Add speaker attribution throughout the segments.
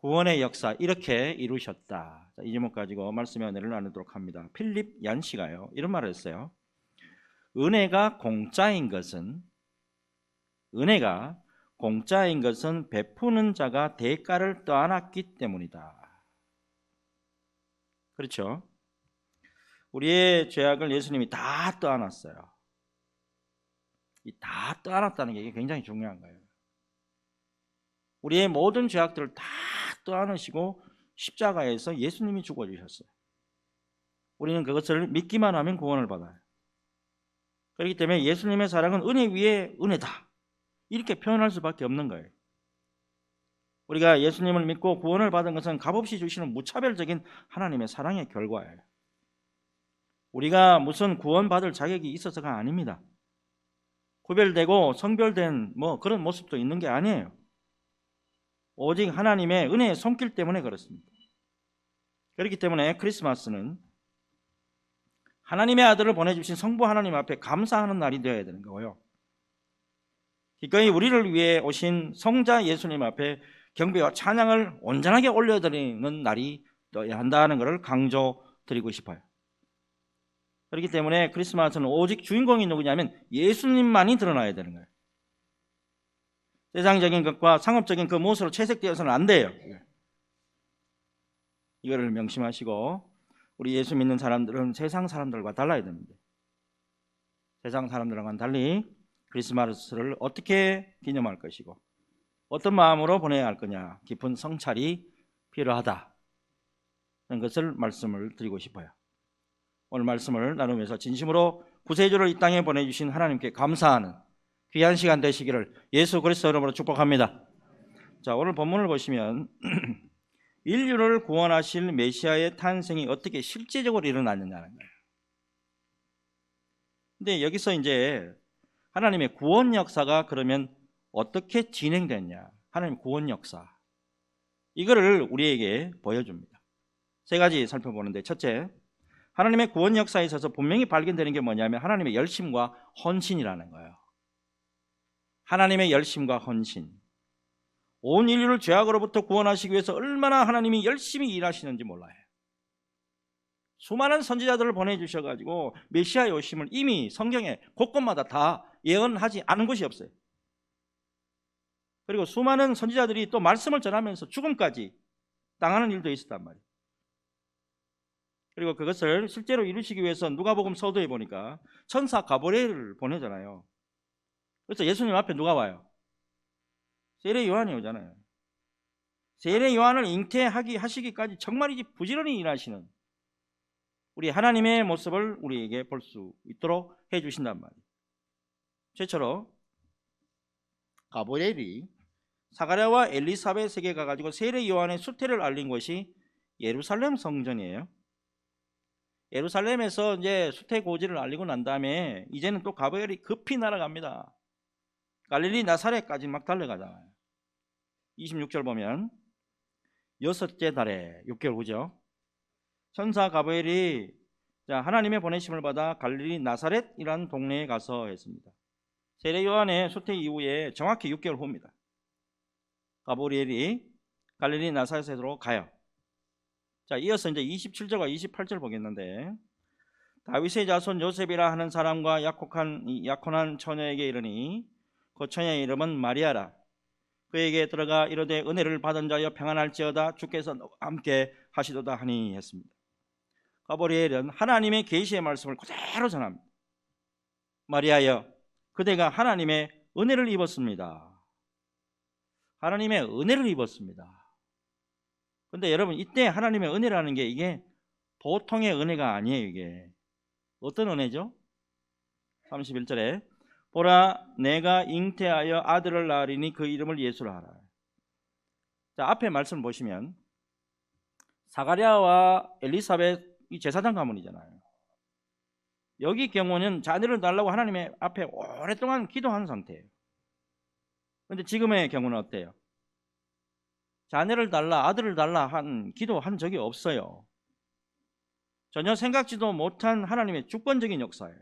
Speaker 1: 구원의 역사 이렇게 이루셨다. 이 제목 가지고 말씀의 은혜를 나누도록 합니다. 필립 얀시가요 이런 말을 했어요. 은혜가 공짜인 것은 베푸는 자가 대가를 떠안았기 때문이다. 그렇죠? 우리의 죄악을 예수님이 다 떠안았어요. 이 다 떠안았다는 게 굉장히 중요한 거예요. 우리의 모든 죄악들을 다 떠안으시고 십자가에서 예수님이 죽어주셨어요. 우리는 그것을 믿기만 하면 구원을 받아요. 그렇기 때문에 예수님의 사랑은 은혜 위에 은혜다, 이렇게 표현할 수밖에 없는 거예요. 우리가 예수님을 믿고 구원을 받은 것은 값없이 주시는 무차별적인 하나님의 사랑의 결과예요. 우리가 무슨 구원받을 자격이 있어서가 아닙니다. 구별되고 성별된 그런 모습도 있는 게 아니에요. 오직 하나님의 은혜의 손길 때문에 그렇습니다. 그렇기 때문에 크리스마스는 하나님의 아들을 보내주신 성부 하나님 앞에 감사하는 날이 되어야 되는 거고요. 기꺼이 우리를 위해 오신 성자 예수님 앞에 경배와 찬양을 온전하게 올려드리는 날이 되어야 한다는 것을 강조드리고 싶어요. 그렇기 때문에 크리스마스는 오직 주인공이 누구냐면 예수님만이 드러나야 되는 거예요. 세상적인 것과 상업적인 그 무엇으로 채색되어서는 안 돼요. 이거를 명심하시고 우리 예수 믿는 사람들은 세상 사람들과 달라야 됩니다. 세상 사람들과는 달리 크리스마스를 어떻게 기념할 것이고 어떤 마음으로 보내야 할 거냐, 깊은 성찰이 필요하다는 것을 말씀을 드리고 싶어요. 오늘 말씀을 나누면서 진심으로 구세주를 이 땅에 보내주신 하나님께 감사하는 귀한 시간 되시기를 예수 그리스도 이름으로 축복합니다. 자, 오늘 본문을 보시면 인류를 구원하실 메시아의 탄생이 어떻게 실제적으로 일어났느냐는 거예요. 근데 여기서 이제 하나님의 구원 역사가 그러면 어떻게 진행됐냐, 하나님 구원 역사, 이거를 우리에게 보여줍니다. 세 가지 살펴보는데, 첫째, 하나님의 구원 역사에 있어서 분명히 발견되는 게 뭐냐면 하나님의 열심과 헌신이라는 거예요. 하나님의 열심과 헌신. 온 인류를 죄악으로부터 구원하시기 위해서 얼마나 하나님이 열심히 일하시는지 몰라요. 수많은 선지자들을 보내주셔가지고 메시아의 오심을 이미 성경에 곳곳마다 다 예언하지 않은 곳이 없어요. 그리고 수많은 선지자들이 또 말씀을 전하면서 죽음까지 당하는 일도 있었단 말이에요. 그리고 그것을 실제로 이루시기 위해서 누가복음 서두에 보니까 천사 가브리엘을 보내잖아요. 그래서 예수님 앞에 누가 와요? 세례 요한이 오잖아요. 세례 요한을 잉태하시기까지 정말 부지런히 일하시는 우리 하나님의 모습을 우리에게 볼 수 있도록 해주신단 말이에요. 최초로 가브리엘이 사가랴와 엘리사벳에게 가가지고 세례 요한의 수태를 알린 곳이 예루살렘 성전이에요. 예루살렘에서 이제 수태 고지를 알리고 난 다음에 이제는 또 가브리엘이 급히 날아갑니다. 갈릴리 나사렛까지 막 달려가잖아요. 26절 보면 여섯째 달에 6개월 후죠. 천사 가브리엘이 하나님의 보내심을 받아 갈릴리 나사렛이라는 동네에 가서 했습니다. 세례 요한의 수태 이후에 정확히 6개월 후입니다. 가브리엘이 갈릴리 나사렛으로 가요. 자, 이어서 이제 27절과 28절 보겠는데, 다윗의 자손 요셉이라 하는 사람과 약혼한 처녀에게 이르니 그 처녀의 이름은 마리아라. 그에게 들어가 이르되 은혜를 받은 자여 평안할지어다, 주께서 함께 하시도다 하니 했습니다. 가브리엘은 하나님의 계시의 말씀을 그대로 전합니다. 마리아여, 그대가 하나님의 은혜를 입었습니다. 하나님의 은혜를 입었습니다. 근데 여러분, 이때 하나님의 은혜라는 게 이게 보통의 은혜가 아니에요. 이게 어떤 은혜죠? 31절에 보라, 내가 잉태하여 아들을 낳으리니 그 이름을 예수라 하라. 자, 앞에 말씀을 보시면 사가랴와 엘리사벳이 제사장 가문이잖아요. 여기 경우는 자녀를 달라고 하나님의 앞에 오랫동안 기도하는 상태예요. 그런데 지금의 경우는 어때요? 자녀를 달라, 아들을 달라 기도한 적이 없어요. 전혀 생각지도 못한 하나님의 주권적인 역사예요.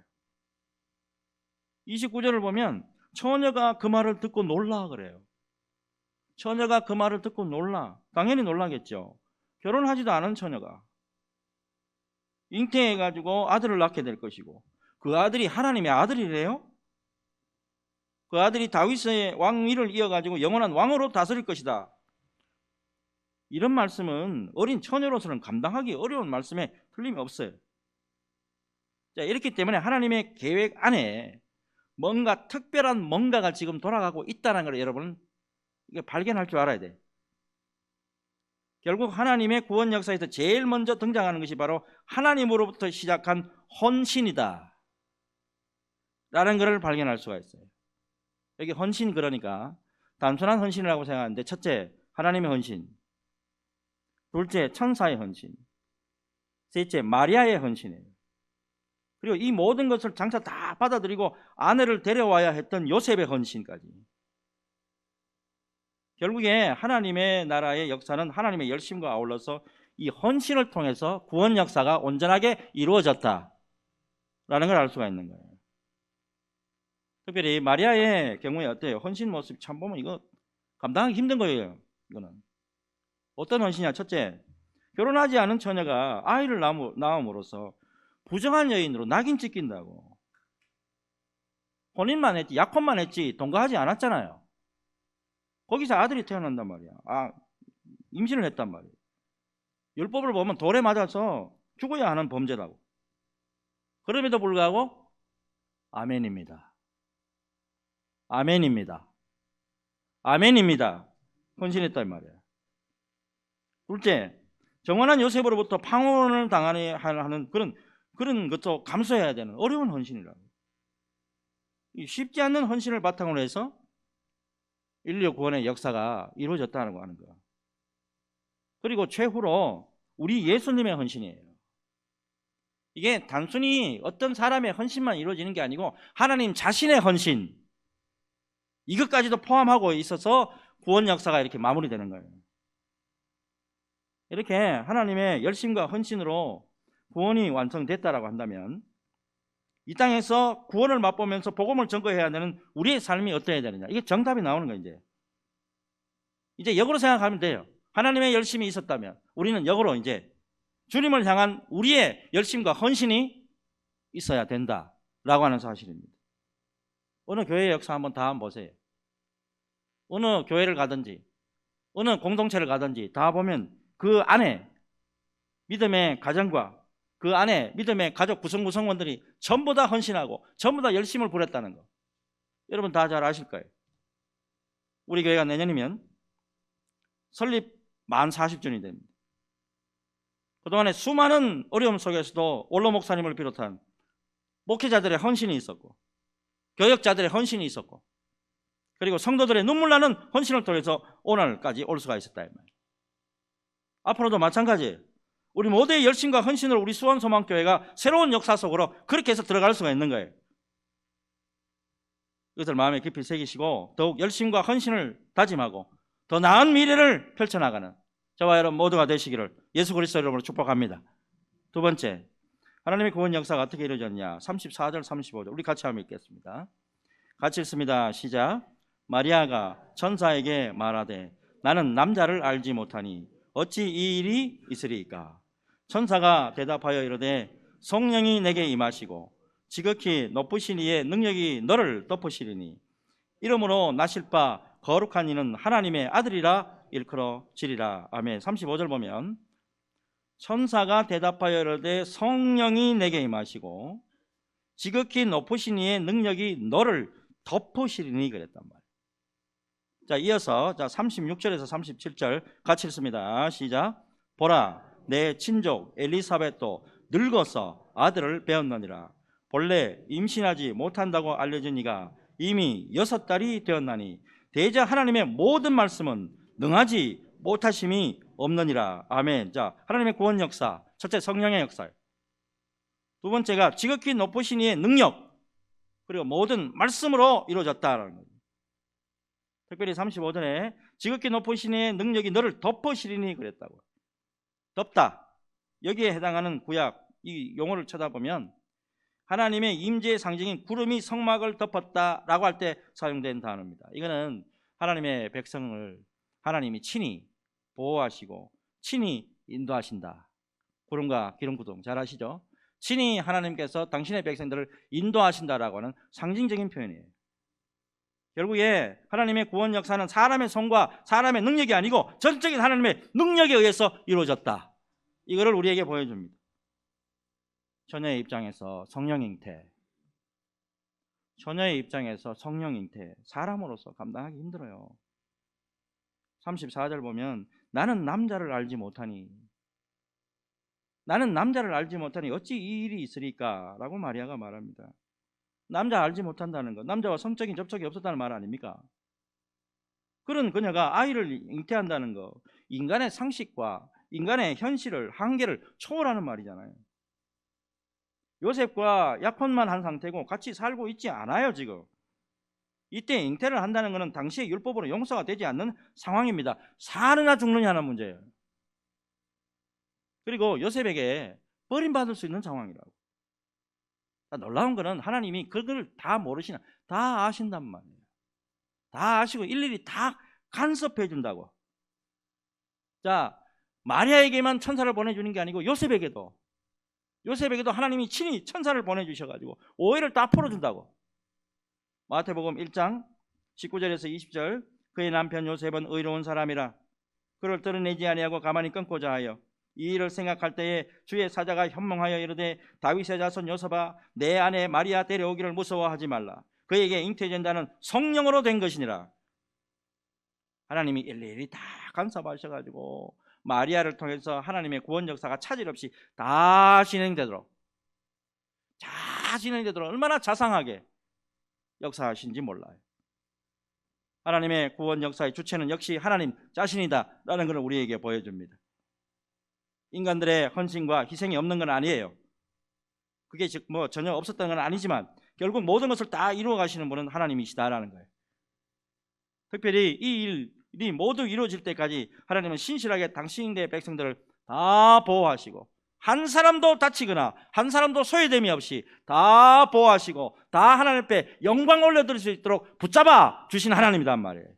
Speaker 1: 29절을 보면 처녀가 그 말을 듣고 놀라 그래요. 처녀가 그 말을 듣고 놀라. 당연히 놀라겠죠. 결혼하지도 않은 처녀가 잉태해가지고 아들을 낳게 될 것이고, 그 아들이 하나님의 아들이래요? 그 아들이 다윗의 왕위를 이어가지고 영원한 왕으로 다스릴 것이다. 이런 말씀은 어린 처녀로서는 감당하기 어려운 말씀에 틀림이 없어요. 자, 이렇기 때문에 하나님의 계획 안에 뭔가 특별한 뭔가가 지금 돌아가고 있다는 걸 여러분 이게 발견할 줄 알아야 돼. 결국 하나님의 구원 역사에서 제일 먼저 등장하는 것이 바로 하나님으로부터 시작한 헌신이다 라는 것을 발견할 수가 있어요. 여기 헌신, 그러니까 단순한 헌신이라고 생각하는데, 첫째 하나님의 헌신, 둘째 천사의 헌신, 셋째 마리아의 헌신이에요. 그리고 이 모든 것을 장차 다 받아들이고 아내를 데려와야 했던 요셉의 헌신까지. 결국에 하나님의 나라의 역사는 하나님의 열심과 아울러서 이 헌신을 통해서 구원 역사가 온전하게 이루어졌다라는 걸 알 수가 있는 거예요. 특별히 마리아의 경우에 어때요? 헌신 모습 참 보면 이거 감당하기 힘든 거예요. 이거는 어떤 헌신이냐? 첫째, 결혼하지 않은 처녀가 아이를 낳음으로써 부정한 여인으로 낙인 찍힌다고. 혼인만 했지, 약혼만 했지 동거하지 않았잖아요. 거기서 아들이 태어난단 말이야. 임신을 했단 말이에요. 율법을 보면 돌에 맞아서 죽어야 하는 범죄라고. 그럼에도 불구하고 아멘입니다. 아멘입니다. 아멘입니다. 헌신했단 말이야. 둘째, 정원한 요셉으로부터 방언을 당하는 그런 것도 감수해야 되는 어려운 헌신이라고. 쉽지 않는 헌신을 바탕으로 해서 인류 구원의 역사가 이루어졌다는 하는 거야. 그리고 최후로 우리 예수님의 헌신이에요. 이게 단순히 어떤 사람의 헌신만 이루어지는 게 아니고 하나님 자신의 헌신, 이것까지도 포함하고 있어서 구원 역사가 이렇게 마무리되는 거예요. 이렇게 하나님의 열심과 헌신으로 구원이 완성됐다라고 한다면 이 땅에서 구원을 맛보면서 복음을 전거해야 되는 우리의 삶이 어떠해야 되느냐, 이게 정답이 나오는 거예요. 이제 역으로 생각하면 돼요. 하나님의 열심이 있었다면 우리는 역으로 이제 주님을 향한 우리의 열심과 헌신이 있어야 된다라고 하는 사실입니다. 어느 교회의 역사 한번 보세요. 어느 교회를 가든지 어느 공동체를 가든지 다 보면 그 안에 믿음의 가정과 그 안에 믿음의 가족 구성원들이 전부 다 헌신하고 전부 다 열심을 부렸다는 거, 여러분 다 잘 아실 거예요. 우리 교회가 내년이면 설립 만 40주년이 됩니다. 그동안에 수많은 어려움 속에서도 원로 목사님을 비롯한 목회자들의 헌신이 있었고 교역자들의 헌신이 있었고 그리고 성도들의 눈물 나는 헌신을 통해서 오늘까지 올 수가 있었다 이 말이에요. 앞으로도 마찬가지예요. 우리 모두의 열심과 헌신으로 우리 수원소망교회가 새로운 역사 속으로 그렇게 해서 들어갈 수가 있는 거예요. 이것을 마음에 깊이 새기시고 더욱 열심과 헌신을 다짐하고 더 나은 미래를 펼쳐나가는 저와 여러분 모두가 되시기를 예수 그리스도 이름으로 축복합니다. 두 번째, 하나님의 구원 역사가 어떻게 이루어졌냐? 34절 35절 우리 같이 한번 읽겠습니다. 같이 읽습니다. 시작. 마리아가 천사에게 말하되 나는 남자를 알지 못하니 어찌 이 일이 있으리이까? 천사가 대답하여 이르되 성령이 내게 임하시고 지극히 높으신 이의 능력이 너를 덮으시리니 이러므로 나실 바 거룩한 이는 하나님의 아들이라 일컬어지리라. 아멘. 35절 보면 천사가 대답하여 이르되 성령이 내게 임하시고 지극히 높으신 이의 능력이 너를 덮으시리니 그랬단 말이에요. 자, 이어서 36절에서 37절 같이 읽습니다. 시작. 보라, 내 친족 엘리사벳도 늙어서 아들을 배었느니라. 본래 임신하지 못한다고 알려진 이가 이미 6달이 되었나니 대저 하나님의 모든 말씀은 능하지 못하심이 없느니라. 아멘. 자, 하나님의 구원 역사, 첫째 성령의 역사, 두 번째가 지극히 높으신 이의 능력, 그리고 모든 말씀으로 이루어졌다라는 거예요. 특별히 35절에 지극히 높으신 이의 능력이 너를 덮으시리니 그랬다고. 덮다, 여기에 해당하는 구약 이 용어를 쳐다보면 하나님의 임재의 상징인 구름이 성막을 덮었다라고 할 때 사용된 단어입니다. 이거는 하나님의 백성을 하나님이 친히 보호하시고 친히 인도하신다. 구름과 기름 구동 잘 아시죠? 친히 하나님께서 당신의 백성들을 인도하신다라고 하는 상징적인 표현이에요. 결국에 하나님의 구원 역사는 사람의 손과 사람의 능력이 아니고 전적인 하나님의 능력에 의해서 이루어졌다. 이거를 우리에게 보여줍니다. 처녀의 입장에서 성령 잉태, 처녀의 입장에서 성령 잉태, 사람으로서 감당하기 힘들어요. 34절 보면 나는 남자를 알지 못하니 어찌 이 일이 있으리까? 라고 마리아가 말합니다. 남자 알지 못한다는 것, 남자와 성적인 접촉이 없었다는 말 아닙니까? 그런 그녀가 아이를 잉태한다는 것, 인간의 상식과 인간의 현실을, 한계를 초월하는 말이잖아요. 요셉과 약혼만 한 상태고 같이 살고 있지 않아요. 지금 이때 잉태를 한다는 것은 당시의 율법으로 용서가 되지 않는 상황입니다. 사느냐 죽느냐 하는 문제예요. 그리고 요셉에게 버림받을 수 있는 상황이라고. 놀라운 것은 하나님이 그걸 다 모르시나, 다 아신단 말이에요. 다 아시고 일일이 다 간섭해 준다고. 자, 마리아에게만 천사를 보내주는 게 아니고 요셉에게도 하나님이 친히 천사를 보내주셔가지고 오해를 다 풀어준다고. 마태복음 1장 19절에서 20절, 그의 남편 요셉은 의로운 사람이라 그를 드러내지 아니하고 가만히 끊고자 하여 이 일을 생각할 때에 주의 사자가 현몽하여 이르되 다윗의 자손 요셉아 내 아내 마리아 데려오기를 무서워하지 말라. 그에게 잉태된다는 성령으로 된 것이니라. 하나님이 일일이 다 간섭하셔가지고 마리아를 통해서 하나님의 구원 역사가 차질 없이 다 진행되도록 얼마나 자상하게 역사하신지 몰라요. 하나님의 구원 역사의 주체는 역시 하나님 자신이다라는 것을 우리에게 보여줍니다. 인간들의 헌신과 희생이 없는 건 아니에요. 그게 뭐 전혀 없었던 건 아니지만 결국 모든 것을 다 이루어 가시는 분은 하나님이시다라는 거예요. 특별히 이 일이 모두 이루어질 때까지 하나님은 신실하게 당신의 백성들을 다 보호하시고 한 사람도 다치거나 한 사람도 소외됨이 없이 다 보호하시고 다 하나님 앞에 영광 올려드릴 수 있도록 붙잡아 주신 하나님이란 말이에요.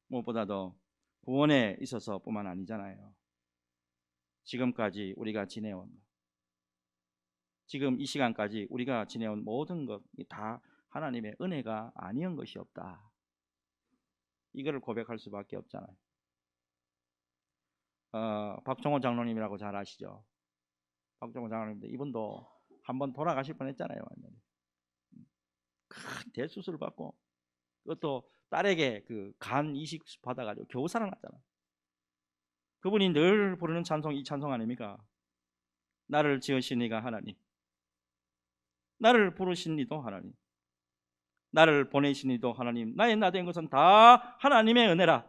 Speaker 1: 무엇보다도 구원에 있어서 뿐만 아니잖아요. 지금까지 우리가 지내온, 지금 이 시간까지 우리가 지내온 모든 것이 다 하나님의 은혜가 아니한 것이 없다. 이거를 고백할 수밖에 없잖아요. 박종호 장로님이라고 잘 아시죠? 박종호 장로님, 이분도 한번 돌아가실 뻔했잖아요. 완전히 큰 대수술을 받고 그것도 딸에게 그 간 이식 받아가지고 겨우 살아났잖아요. 그분이 늘 부르는 찬송, 이 찬송 아닙니까? 나를 지으신 이가 하나님, 나를 부르신 이도 하나님, 나를 보내신 이도 하나님, 나의 나 된 것은 다 하나님의 은혜라.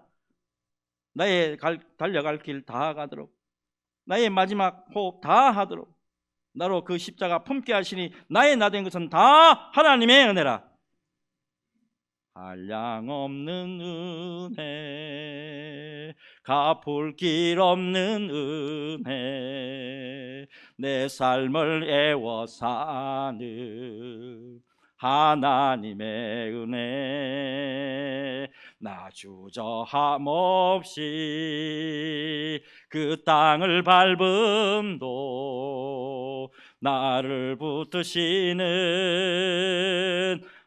Speaker 1: 나의 달려갈 길 다 가도록, 나의 마지막 호흡 다 하도록 나로 그 십자가 품게 하시니 나의 나 된 것은 다 하나님의 은혜라. 한량없는 은혜, 갚을 길 없는 은혜, 내 삶을 애워 사는 하나님의 은혜, 나 주저함 없이 그 땅을 밟음도 나를 붙드시는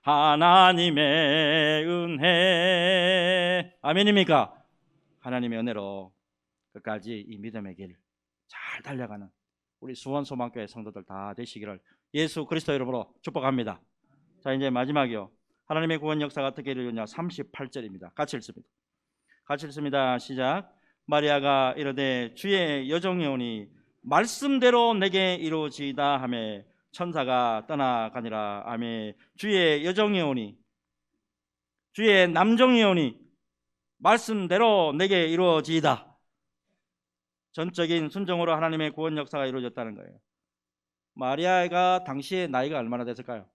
Speaker 1: 하나님의 은혜. 아멘입니까? 하나님의 은혜로 끝까지 이 믿음의 길 잘 달려가는 우리 수원소망교회 성도들 다 되시기를 예수 그리스도 이름으로 축복합니다. 자, 이제 마지막이요. 하나님의 구원 역사가 어떻게 이루어졌냐? 38절입니다. 같이 읽습니다. 시작. 마리아가 이르되 주의 여종이 오니 말씀대로 내게 이루어지이다 하매 천사가 떠나가니라. 아멘. 주의 여종이 오니, 주의 남종이 오니 말씀대로 내게 이루어지이다. 전적인 순종으로 하나님의 구원 역사가 이루어졌다는 거예요. 마리아가 당시에 나이가 얼마나 됐을까요?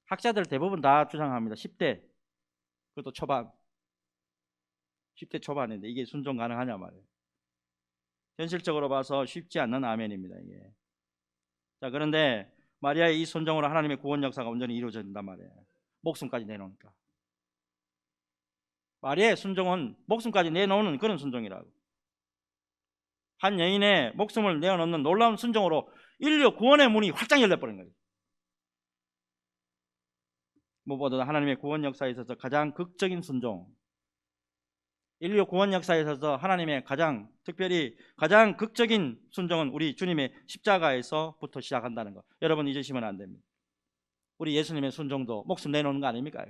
Speaker 1: 학자들 대부분 다 주장합니다. 10대, 그것도 초반, 10대 초반인데 이게 순종 가능하냐 말이에요. 현실적으로 봐서 쉽지 않는 아멘입니다. 이게. 자, 그런데 마리아의 이 순종으로 하나님의 구원 역사가 온전히 이루어진단 말이에요. 목숨까지 내놓으니까. 말에 순종은 목숨까지 내놓는 그런 순종이라고. 한 여인의 목숨을 내어놓는 놀라운 순종으로 인류 구원의 문이 활짝 열려버린 거예요. 무엇보다 하나님의 구원 역사에 있어서 가장 극적인 순종, 인류 구원 역사에 있어서 하나님의 특별히 가장 극적인 순종은 우리 주님의 십자가에서부터 시작한다는 거. 여러분 잊으시면 안 됩니다. 우리 예수님의 순종도 목숨 내놓는 거 아닙니까?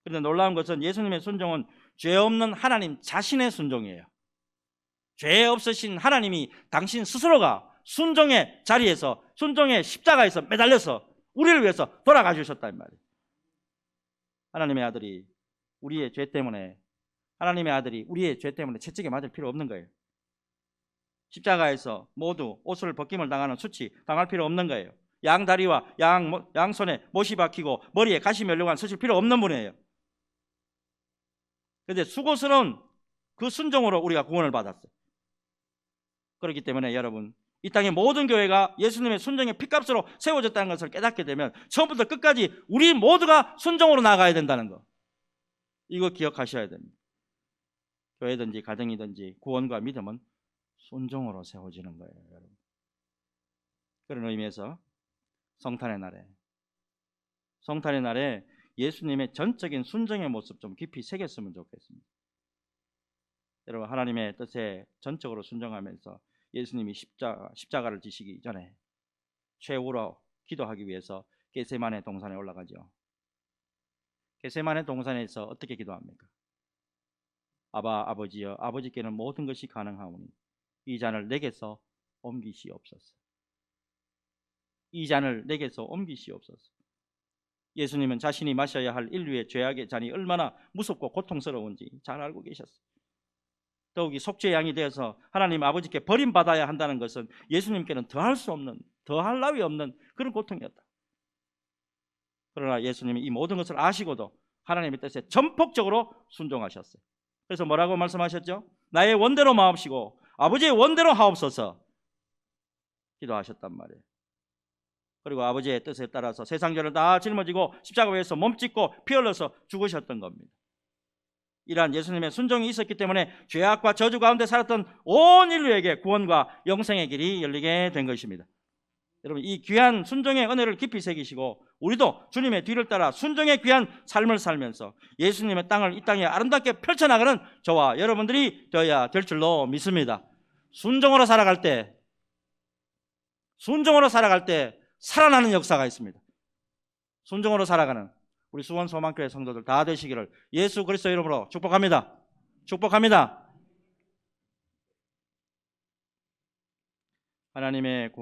Speaker 1: 그런데 놀라운 것은 예수님의 순종은 죄 없는 하나님 자신의 순종이에요. 죄 없으신 하나님이 당신 스스로가 순종의 자리에서, 순종의 십자가에서 매달려서 우리를 위해서 돌아가 주셨단 말이에요. 하나님의 아들이 우리의 죄 때문에 채찍에 맞을 필요 없는 거예요. 십자가에서 모두 옷을 벗김을 당하는 수치 당할 필요 없는 거예요. 양다리와 양손에 못이 박히고 머리에 가시 멸류관 쓰실 필요 없는 분이에요. 그런데 수고스러운 그 순종으로 우리가 구원을 받았어요. 그렇기 때문에 여러분, 이 땅의 모든 교회가 예수님의 순종의 피값으로 세워졌다는 것을 깨닫게 되면 처음부터 끝까지 우리 모두가 순종으로 나가야 된다는 거, 이거 기억하셔야 됩니다. 교회든지 가정이든지 구원과 믿음은 순종으로 세워지는 거예요, 여러분. 그런 의미에서 성탄의 날에 예수님의 전적인 순종의 모습 좀 깊이 새겼으면 좋겠습니다. 여러분, 하나님의 뜻에 전적으로 순종하면서 예수님이 십자가를 지시기 전에 최후로 기도하기 위해서 겟세마네 동산에 올라가죠. 겟세마네 동산에서 어떻게 기도합니까? 아버지여, 아버지께는 모든 것이 가능하오니 이 잔을 내게서 옮기시옵소서. 이 잔을 내게서 옮기시옵소서. 예수님은 자신이 마셔야 할 인류의 죄악의 잔이 얼마나 무섭고 고통스러운지 잘 알고 계셨어요. 더욱이 속죄의 양이 되어서 하나님 아버지께 버림받아야 한다는 것은 예수님께는 더할 나위 없는 그런 고통이었다. 그러나 예수님이 이 모든 것을 아시고도 하나님의 뜻에 전폭적으로 순종하셨어요. 그래서 뭐라고 말씀하셨죠? 나의 원대로 마옵시고 아버지의 원대로 하옵소서 기도하셨단 말이에요. 그리고 아버지의 뜻에 따라서 세상 죄를 다 짊어지고 십자가 위에서 몸짓고 피 흘려서 죽으셨던 겁니다. 이러한 예수님의 순종이 있었기 때문에 죄악과 저주 가운데 살았던 온 인류에게 구원과 영생의 길이 열리게 된 것입니다. 여러분, 이 귀한 순종의 은혜를 깊이 새기시고 우리도 주님의 뒤를 따라 순종의 귀한 삶을 살면서 예수님의 이 땅에 아름답게 펼쳐나가는 저와 여러분들이 되어야 될 줄로 믿습니다. 순종으로 살아갈 때 살아나는 역사가 있습니다. 순종으로 살아가는 우리 수원 소망교회 성도들 다 되시기를 예수 그리스도 이름으로 축복합니다. 축복합니다. 하나님의 구원